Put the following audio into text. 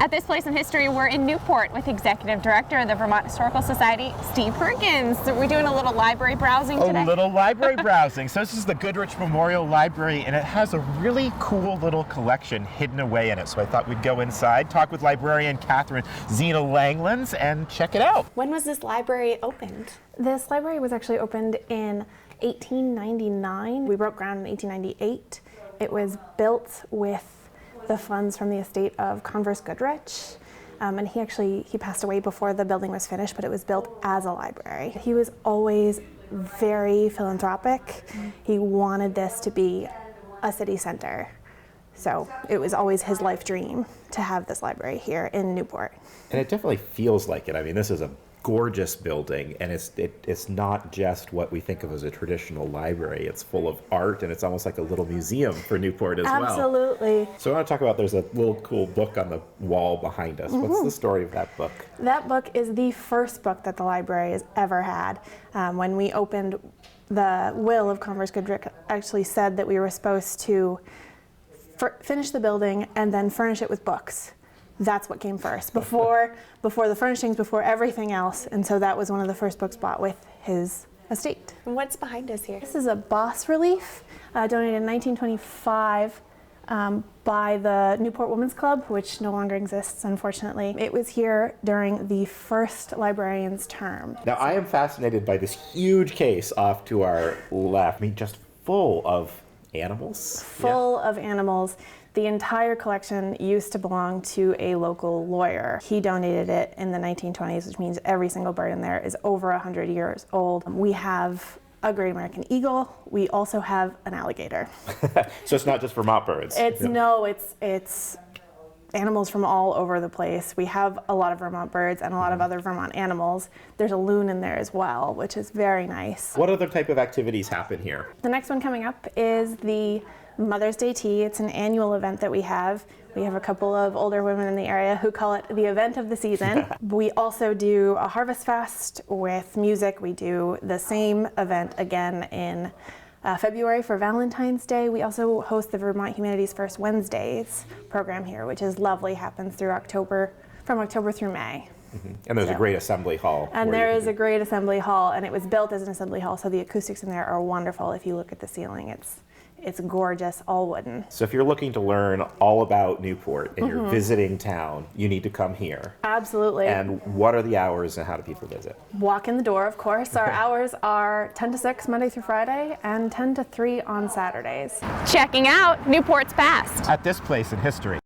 At this place in history, we're in Newport with Executive Director of the Vermont Historical Society, Steve Perkins. So we're doing a little library browsing today. A little library browsing. So this is the Goodrich Memorial Library, and it has a really cool little collection hidden away in it. So I thought we'd go inside, talk with librarian Catherine Zena Langlands, and check it out. When was this library opened? This library was actually opened in 1899. We broke ground in 1898. It was built with the funds from the estate of Converse Goodrich. And he passed away before the building was finished, but it was built as a library. He was always very philanthropic. He wanted this to be a city center. So it was always his life dream to have this library here in Newport. And it definitely feels like it. I mean, this is a gorgeous building, and it's not just what we think of as a traditional library. It's full of art, and it's almost like a little museum for Newport as well. Absolutely. So I want to talk about, there's a little cool book on the wall behind us. What's the story of that book? That book is the first book that the library has ever had. When we opened, the will of Converse Goodrich actually said that we were supposed to finish the building and then furnish it with books. That's what came first, before the furnishings, before everything else. And so that was one of the first books bought with his estate. And what's behind us here? This is a bas relief donated in 1925 by the Newport Women's Club, which no longer exists, unfortunately. It was here during the first librarian's term. Now, I am fascinated by this huge case off to our left. I mean, just full of animals. Full of animals. The entire collection used to belong to a local lawyer. He donated it in the 1920s, which means every single bird in there is over 100 years old. We have a great American eagle. We also have an alligator. So it's not just Vermont birds. It's animals from all over the place. We have a lot of Vermont birds and a lot of other Vermont animals. There's a loon in there as well, which is very nice. What other type of activities happen here? The next one coming up is the Mother's Day Tea. It's an annual event that we have. We have a couple of older women in the area who call it the event of the season. We also do a harvest fest with music. We do the same event again in February for Valentine's Day. We also host the Vermont Humanities First Wednesdays program here, which is lovely, happens through from October through May. And there's a great assembly hall. And there is a great assembly hall, and it was built as an assembly hall, so the acoustics in there are wonderful. If you look at the ceiling, it's gorgeous, all wooden. So if you're looking to learn all about Newport and you're visiting town, you need to come here. Absolutely. And what are the hours and how do people visit? Walk in the door, of course. Our hours are 10 to 6 Monday through Friday and 10 to 3 on Saturdays. Checking out Newport's past. At this place in history.